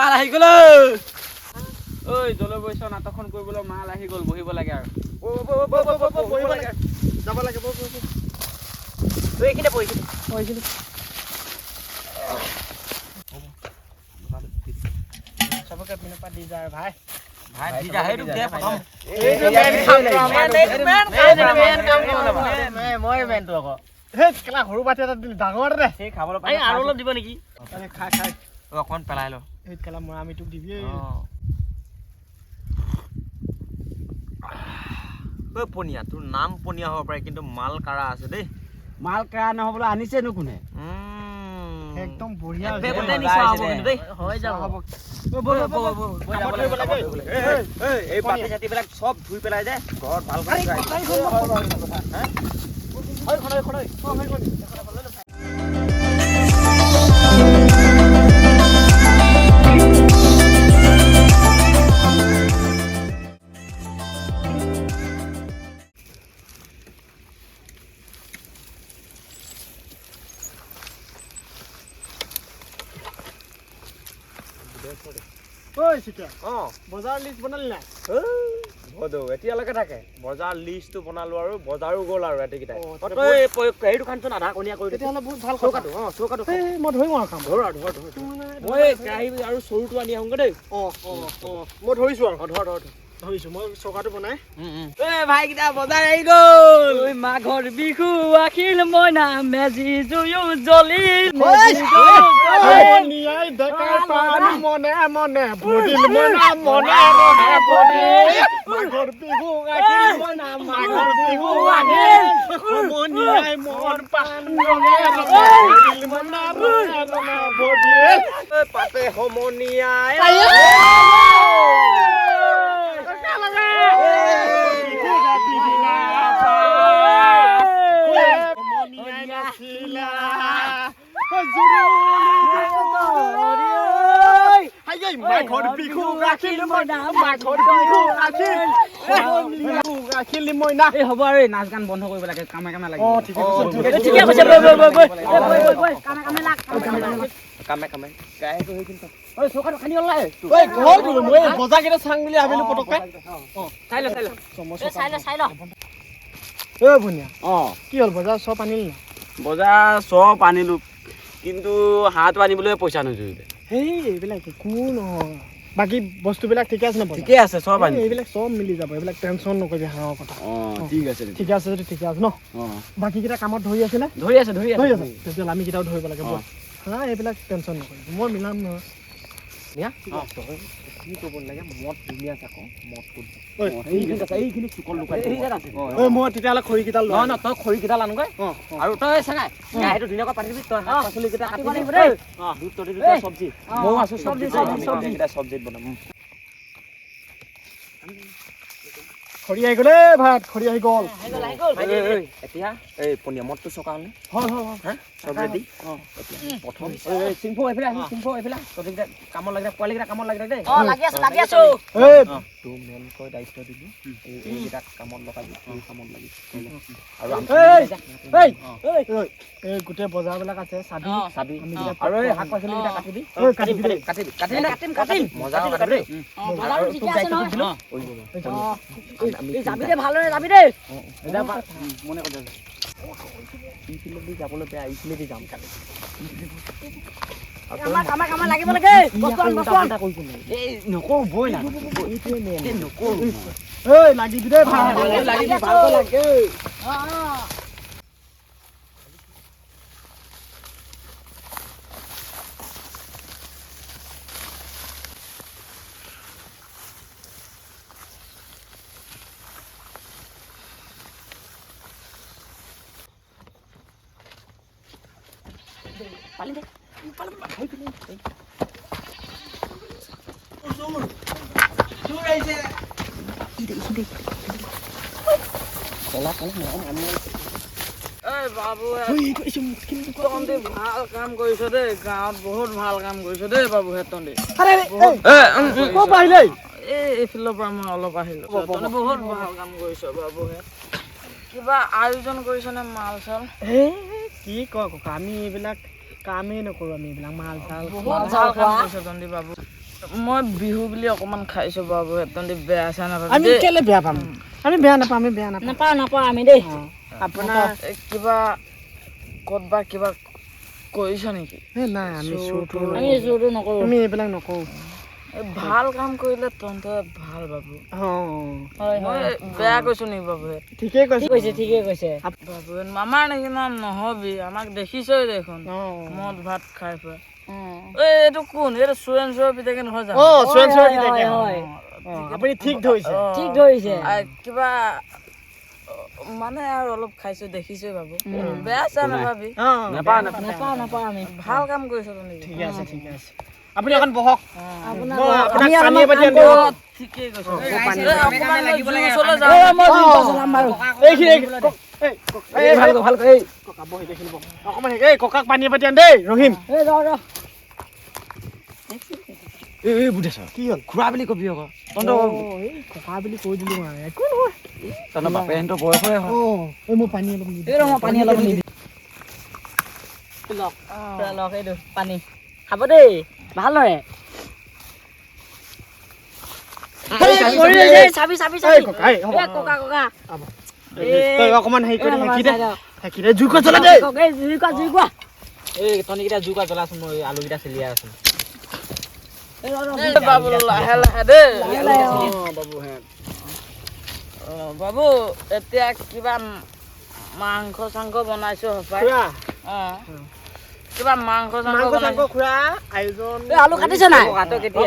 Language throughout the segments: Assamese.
মাল আহি গ'ল ঐ জলে বৈছ নাটকখন কৰিবলৈ মাল আহি গ'ল বহিব লাগে আৰু বহিব লাগে যাব লাগে এইখিনিতে বহিছিলোঁ চবকে পিনৰ পৰা দি যায় ভাই দি যা সেইটো দে প্ৰথম মই মেনটো আকৌ সেই কেলা সৰু বাটি এটা দিলি ডাঙৰ এটা দে সেই খাবলৈ পাই আৰু অলপ দিব নেকি খাই অকণ পেলাই ল এই কেলা মই আমি তোক দিবি ঐ পনীয়া তোৰ নাম পনীয়া হ'ব পাৰে কিন্তু মাল কাৰা আছে দেই মাল কাৰা নহ'বলৈ আনিছেনো কোনে একদম বঢ়িয়া হৈ যাব এই পাতি চাতিবিলাক চব ধুই পেলাই দে ঘৰত ভাল বজাৰ লিষ্ট বনালি নাই এতিয়ালৈকে থাকে বজাৰ লিষ্টটো বনালো আৰু বজাৰো গ'ল আৰু এটিকেইটাই হেৰিটো খানচোন আধা কণীয়া কৰি তেতিয়াহ'লে বহুত ভাল চৌকাটো মই ধৰিম আৰু কাম ধৰ মই কেৰাহী আৰু চৰুটো আনি আহোঁগৈ দেই মই ধৰিছোঁ আৰু ধৰিছোঁ মই চৌকাটো বনাই ভাইকেইটা বজাৰ আহি গ'ল মাঘৰ বিহু আখিল মইনা মেজি জুয়ো জ্বলিল মনে মনে ভৰিল মনা মনে ৰহে পৰি মাঘৰ বিহু আহিল মনা মাঘৰ বিহু আহিল সমনীয়াই মন পান ৰঙে ভৰিল মনা ৰঙে ৰঙে ভৰিল পাতে সমনীয়াই মাঘৰ বিহু ৰাখিল মইনা মাঘৰ বিহু ৰাখিল মইনা এই হ'ব আৰু এই নাচ গান বন্ধ কৰিব লাগে কামে কামে লাগে ঠিকে কৈছে কামে কামে কেৰাহীটো হৈ কিন্তু চৌকাটো খানি ওলাই মই বজাৰ কেইটা চাং বুলি ভাবিলো পটককে চাই ল ভুনীয়া কি হ'ল বজাৰ চব আনিলি না বজাৰ চব আনিলো কিন্তু হাঁহটো আনিবলৈ পইচা নজৰিলে সেই এইবিলাক একো নহয় বাকী বস্তুবিলাক ঠিকে আছে নহয় ঠিকে আছে চব আনি এইবিলাক চব মিলি যাব এইবিলাক টেনশ্যন নকৰিবি হাঁহৰ কথা ঠিক আছে ঠিকে আছে যদি ঠিকে আছে ন বাকীকেইটা কামত ধৰি আছে নে ধৰি আছে তেতিয়াহ'লে আমি কেইটাও ধৰিব লাগে হাঁহ এইবিলাক টেনশ্যন নকৰিবি মই মিলাম নহয় কি কৰিব লাগে মদ ধুনীয়া থাকো মদটো এইখিনি চুকল লুকাই মই তেতিয়াহ'লে খৰিকেইডাল নহয় ন তই খৰিকেইডাল আনোগৈ আৰু তই চাগাই কেৰাহীটো ধুনীয়াকৈ পাতি দিবি তই শাক পাচলিকেইটা কাটি দিব দেই দুটা চব্জি ময়ো আছোঁ চব্জিত বনাম খৰি আহি গ'লে ভাত খৰি আহি গ'ল এতিয়া এই পনীয়া মদটো চকা হ'লে চব ৰেডি প্ৰথম চিম্পু এইফালে আহি চিম্পু এইফালে তহঁতিকেইটা কামত লাগি পোৱালিকেইটা কামত লাগি দেই তোৰ মেইনকৈ দায়িত্ব দিবি এইকেইটা কামত লগাবি কামত লাগি আৰু এই গোটেই বজাৰবিলাক আছে চাবি আৰু এই শাক পাচলিকেইটা কাটিবি মজা কাটিবি যাবি দে ভালদৰে যাবি দেই মনে কথা ইফালেদি যাবলৈ বেয়া ইফালেদি যাম কালি কামে লাগিব লাগে নকৰো বই না নকৰো লাগিবি দেই ভালকৈ লাগে বাবু ভাল কাম কৰিছ দেই গাঁৱত বহুত ভাল কাম কৰিছ দেই বাবু তহঁতি এইফালৰ পৰা মই অলপ আহিলো তহঁতি বহুত ভাল কাম কৰিছ বাবু কিবা আয়োজন কৰিছ নে মাল চাল কি কয় ককা আমি এইবিলাক কামেই নকৰোঁ আমি এইবিলাক মাল চাল বহুত ভাল কাম কৰিছ তহঁতি বাবু মই বিহু বুলি অকমান খাইছো বাবু তহঁতি বেয়া চেয়া নাপাবি আমি কেলে বেয়া পাম আমি বেয়া নাপাওঁ নাপাওঁ আমি দেই আপোনাৰ কিবা ক'তবা কিবা কৰিছ নেকি নাই আমি চুৰটো আমি জোৰটো নকৰোঁ আমি এইবিলাক নকৰোঁ এই ভাল কাম কৰিলে তহঁতে ভাল বাবু হয় মই বেয়া কৈছো নেকি বাবু ঠিকেই কৈছে ঠিকে কৈছে বাবু আমাৰ নিচিনা নহবি আমাক দেখিছই দেখোন মদ ভাত খাই ফুৰা এইটো কোন এইটো চুৰেণ চুৰৰ পিতেকে নহয় জানো আপুনি ঠিক ধৰিছে ঠিক ধৰিছে কিবা মানে আৰু অলপ খাইছো দেখিছই বাবু বেয়া চেয়া নাপাবি নাপাওঁ আমি ভাল কাম কৰিছ তহঁতি ঠিকে আছে আপুনি অকণ বহক আপোনাৰ আপোনাক পানী এবাটি আনি দিওঁ। ঠিকেই কৈছ অকমান লাগিব লাগে ককাক পানী এবাটি আন দেই ৰহিম এই বুধেশ্বৰ কি হ'ল খুৰা বুলি কবি আকৌ তহঁতৰ ককা বুলি কৈ দিলো একো নহয় তহঁতৰ বাপেহেঁতৰ বয়সৰে হয় এই মোৰ পানী অলপ নিবি পানী অলপ নিবি লওক এইটো পানী খাব দেই ভালদৰে চাবি ককা অকমান হেৰি কৰি হেকি দে জুই জ্বলা দে জুই কোৱা এই তহঁতিকেইটা জোকা জ্বলাচোন মই আলুকেইটা চেলিয়াই আছো বাবু লাহে লাহে দেই বাবু এতিয়া কিবা মাংস চাংস বনাইছো হপাই কিবা মাংস চাংস বনাইছো খুৰা আয়োজন আলু কাটিছে নাই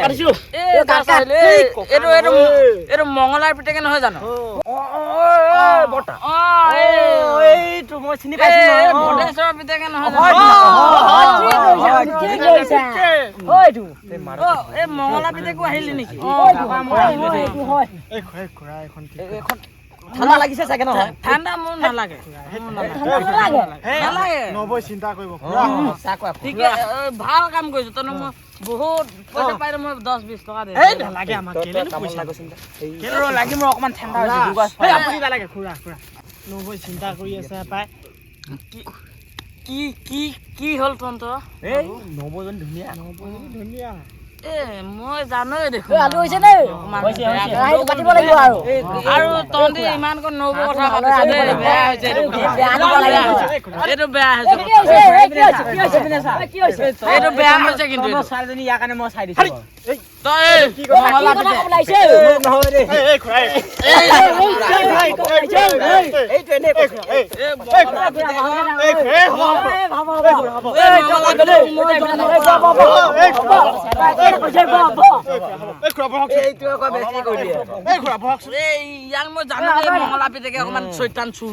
কাটিছো এইটো মঙলাৰ পিতেকে নহয় জানো এইটো মই চিনি পাইছো ভদেশ্বৰ পিতেকে নহয় এই মঙলা পিতেকো আহিলি নেকি ঠাণ্ডা লাগিছে চাগে নহয় ঠাণ্ডা মোৰ নালাগে নবৈ চিন্তা কৰিব ঠিকে ভাল কাম কৰিছো তই মই বহুত পইচা পাই মই 10-20 টকা দে নালাগে আমাক কেলে লাগি মোৰ অকমান ঠাণ্ডা হৈছে আপুনি নালাগে খুৰা নবৈ চিন্তা কৰি আছে পাই কি হ'ল তহঁতৰ এই নবৌজনী ধুনীয়া ধুনীয়া মই জানোই দেখোন আলু হৈছে নে পাতিব লাগিব আৰু তহঁতি ইমানকৈ নব কথা পাতিছ বেয়া হৈছে এইটো বেয়া হৈছে এইটো বেয়া হৈছে কিন্তু ছোৱালীজনী ইয়াৰ কাৰণে মই চাই দিছো তই ইয়াক মই জানো মঙলা পিতেকে অকমান চৈতান চুৰ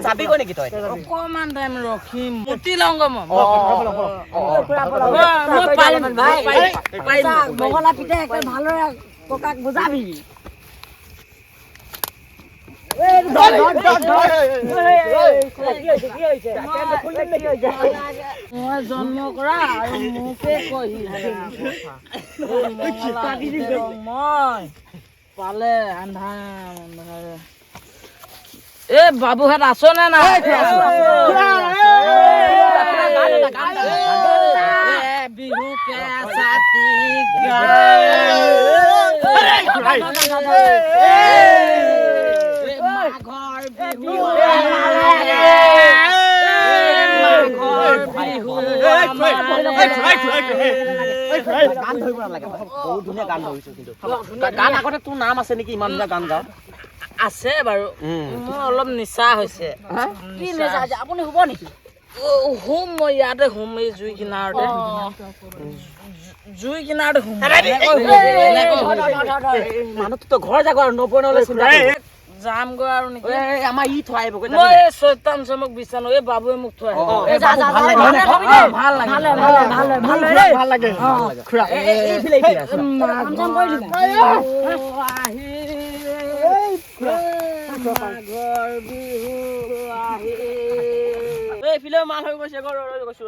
চাবিগৈ নেকি তই অকমান টাইম ৰখিম মুতি লওঁগৈ মঙলা পিঠা একদম ভালদৰে ককাক বুজাবি মই জন্ম কৰা আৰু মোকে কহি মই পালে আন্ধাৰ এ বাবুহেঁত আছ নে নাই বিহু গান ধৰিব নালাগে বহুত ধুনীয়া গান ধৰিছো কিন্তু গান আগতে তোৰ নাম আছে নেকি ইমান ধুনীয়া গান গাৱ আছে বাৰু মোৰ অলপ নিচা হৈছে কি আপুনি শুব নেকি হুম মই ইয়াতে হুম এই জুই কিনাৰতে হুম মানুহটো ঘৰ যাব আৰু নবৈ নহ'লে চিন্তা যামগৈ আৰু নেকি আমাৰ ই থৈ আহিবগৈ মই এই চৈতান চমক বিচাৰো এই বাবুৱে মোক থৈ ভাল লাগে খুৰা এইফালে মাল হৈ গৈছে গৈছো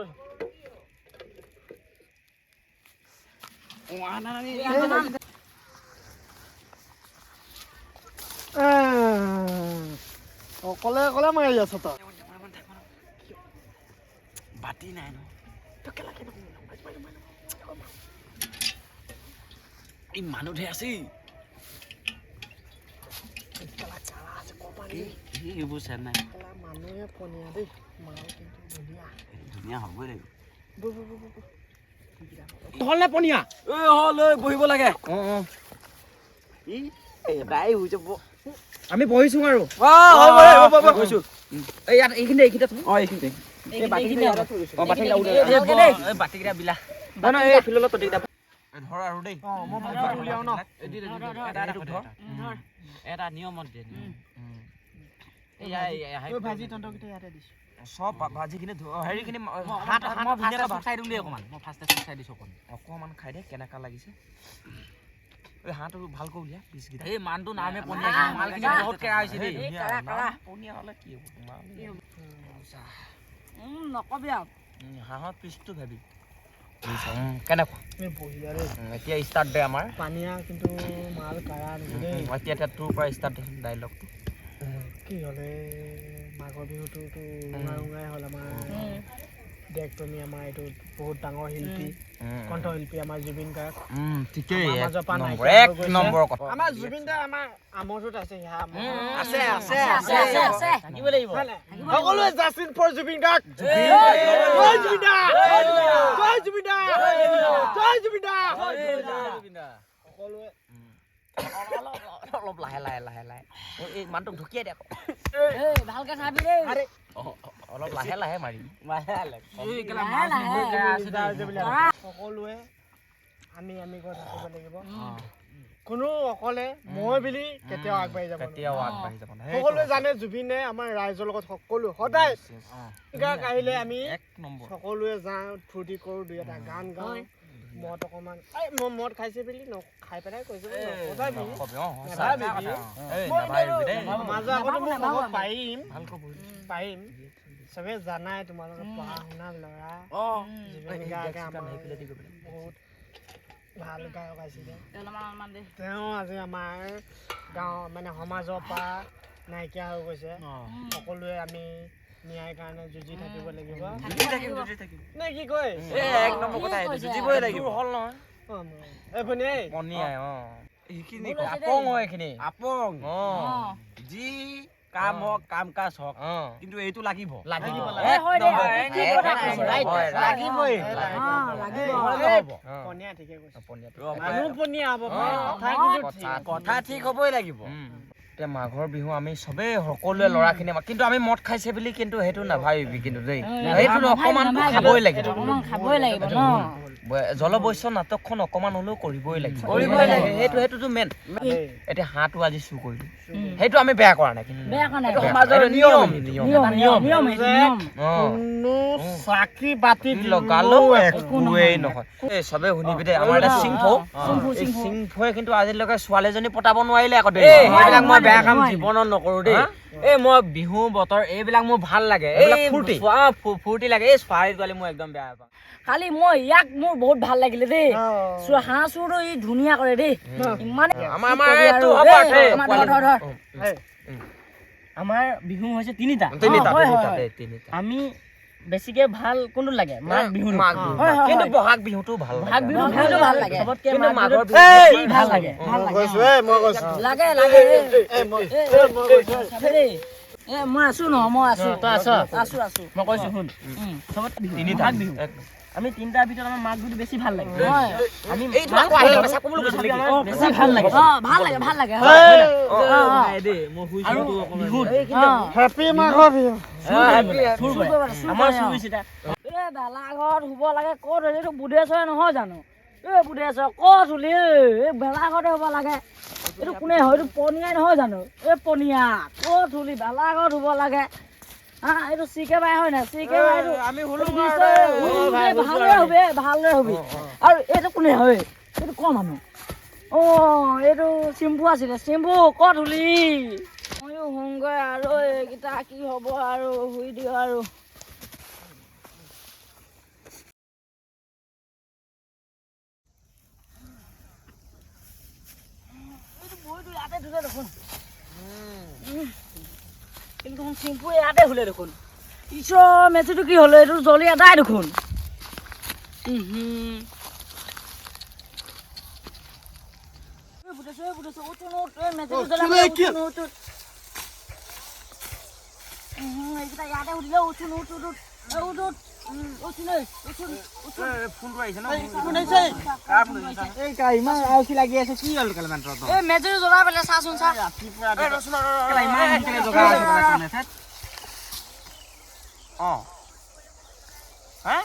অকলে অকলে মাৰি আছ তই বাতি নাই ন এই মানুহ ধেৰ আছে এইবোৰ চেন নাই মানুহে পনীয়া দেই মাল কিন্তু ধুনীয়া ধুনীয়া হ'বই লাগিব হল নে পনীয়া হল বহিব লাগে এটাই হৈ যাব আমি বহিছো আৰু গৈছো এই ইয়াত এইখিনিতে এইখিনিতে এই বাতিখিনি বাতিকেইটা বিলা এই ফিল্ডত তদিকেইটা ধৰ আৰু দেই মই ভালকৈ উলিয়াও ন এটা নিয়মত দিয়ে ভাজি তন্তকেইটা ইয়াতে দিছো সব ভাজিখিনি হেৰিখিনি চাই দিওঁ দেই অকণমান মই ফাৰ্ষ্টে চাই দিছোঁ অকণমান খাই দে কেনেকুৱা লাগিছে এই হাঁহটো ভালকৈ উলিয়া পিছকেইটা এই মানটো নামে পনীয়া মালখিনি বহুত কেৰা হৈছে দেই পনীয়া হ'লে কি হ'ব নকবি আৰু হাঁহৰ পিচটো ভাবি কেনেকুৱা বঢ়িয়া দেই এতিয়া ষ্টাৰ্ট দে আমাৰ পানীয়া কিন্তু মাল কাৰা নেকি দেই এতিয়া তোৰ পৰা ষ্টাৰ্ট ডাইলগটো কি হ'লে মাঘৰ বিহুটোতো উঙাই হ'ল আমাৰ দেশপ্ৰেমী আমাৰ এইটো বহুত ডাঙৰ শিল্পী কণ্ঠশিল্পী আমাৰ জুবিন গাৰ্গ ঠিকেই এক নম্বৰ কথা আমাৰ জুবিন দা আমাৰ আমৰটোত আছে আছে থাকিব লাগিব সকলোৱে জাষ্টিন ফৰ জুবিন গাৰ্গ জয় জুবিন দা জয় জুবিন দা জয় জুবিন দা সকলোৱে অলপ লাহে এই মানুহটোক ঢুকিয়াই দে আকৌ ভালকে চাবি দেই অলপ লাহে মাৰিম সকলোৱে আমি গৈ থাকিব লাগিব কোনো অকলে মই বুলি কেতিয়াও আগবাঢ়ি যাব সকলোৱে জানে জুবিনে আমাৰ ৰাইজৰ লগত সকলো সদায় আহিলে আমি সকলোৱে যাওঁ ফূৰ্তি কৰোঁ দুই এটা গান গাওঁ মদ অকণমান মই মদ খাইছে বুলি খাই পেলাই কৈছো পাৰিম চবে জানাই তোমালোকে পঢ়া শুনা ল'ৰা বহুত ভাল গায়ক আছিলে তেওঁ আজি আমাৰ গাঁও মানে সমাজৰ পৰা নাইকিয়া হৈ গৈছে সকলোৱে আমি ন্যায়ৰ কাৰণে যুঁজি থাকিব লাগিব নে কি কয় এক নম্বৰ কথা এইটো যুঁজিবই লাগিব হল নহয় যি কাম হওক কাম কাজ হওক কিন্তু এইটো লাগিব কথা ঠিক হ'বই লাগিব এতিয়া মাঘৰ বিহু আমি চবেই সকলোৱে ল'ৰাখিনি কিন্তু আমি মদ খাইছে বুলি কিন্তু সেইটো নাভাবিবি কিন্তু দেই সেইটো অকণমান খাবই লাগিব জলবৈশ্য নাটকখন অকণমান হ'লেও কৰিবই লাগিব সেইটোতো মেইন এতিয়া হাঁহটো আজি চুৰ কৰিলো সেইটো আমি বেয়া কৰা নাই চাকি বাতি লগালো একোৱেই নহয় এই চবে শুনিবি দেই আমাৰ এটা চিংফয়ে কিন্তু আজিলৈকে ছোৱালীজনী পতাব নোৱাৰিলে আকৌ দেই সেইবিলাক মই বেয়া কাম জীৱনত নকৰো দেই এই মই বিহু বতৰ এইবিলাক মোৰ ভাল লাগে ফূৰ্তি লাগে এই ছোৱালী মই একদম বেয়া পাওঁ খালি মই ইয়াক মোৰ বহুত ভাল লাগিলে দেই হাঁহ চুৰটো ই ধুনীয়া কৰে দেই ইমান আমাৰ বিহু হৈছে তিনিটা আমি বেছিকে ভাল কোনটো লাগে মাঘ বিহু কিন্তু বহাগ বিহুটো ভাল লাগে চবতকে ভাল লাগে মই আছো ন মই আছো মই কৈছো শুন চবতকে বিহু আমি তিনিটাৰ ভিতৰত আমাৰ মাঘ বিহুটো বেছি ভাল লাগে আমি ভাল লাগে আমাৰ ভেলাঘৰত শুব লাগে ক'ত এইটো বুধেশ্বৰে নহয় জানো এই বুধেশ্বৰ ক'ত শুলি এই ভেলাঘৰতে শুব লাগে এইটো কোনে হয় এইটো পনীয়াই নহয় জানো এই পনীয়া ক'ত শুলি ভেলাঘৰত শুব লাগে এইটো চিকে বাই হয় না চিকে বাই ভালদৰে হবি আৰু এইটো কোনে হয় এইটো ক মানুহ এইটো চিম্পু আছিলে চিম্পু ক'ত শুলি ময়ো শুংগৈ আৰু এইকেইটা কি হ'ব আৰু শুই দিওঁ আৰু কিন্তু দেখোন চিম্পু ইয়াতে শুলে দেখোন ঈশ্বৰ মেচিটো কি হ'লে এইটো জ্বলি আদায় দেখোন ফোনটো আহিছে ন ইমান আউচি লাগি আছে কি হ'ল কেলে মাত্ৰ এই মেচিটো জ্বলাই পেলাই চাচোন চা ইমান সোনকালে জগা আছে অ হা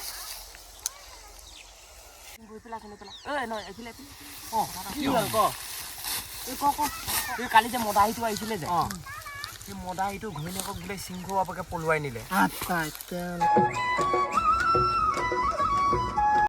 কালি যে মদাহীটো আহিছিলে যে সেই মদাহীটো ঘৈণীয়েকক বোলে সিংহ বাপকে পলুৱাই নিলে আচ্ছা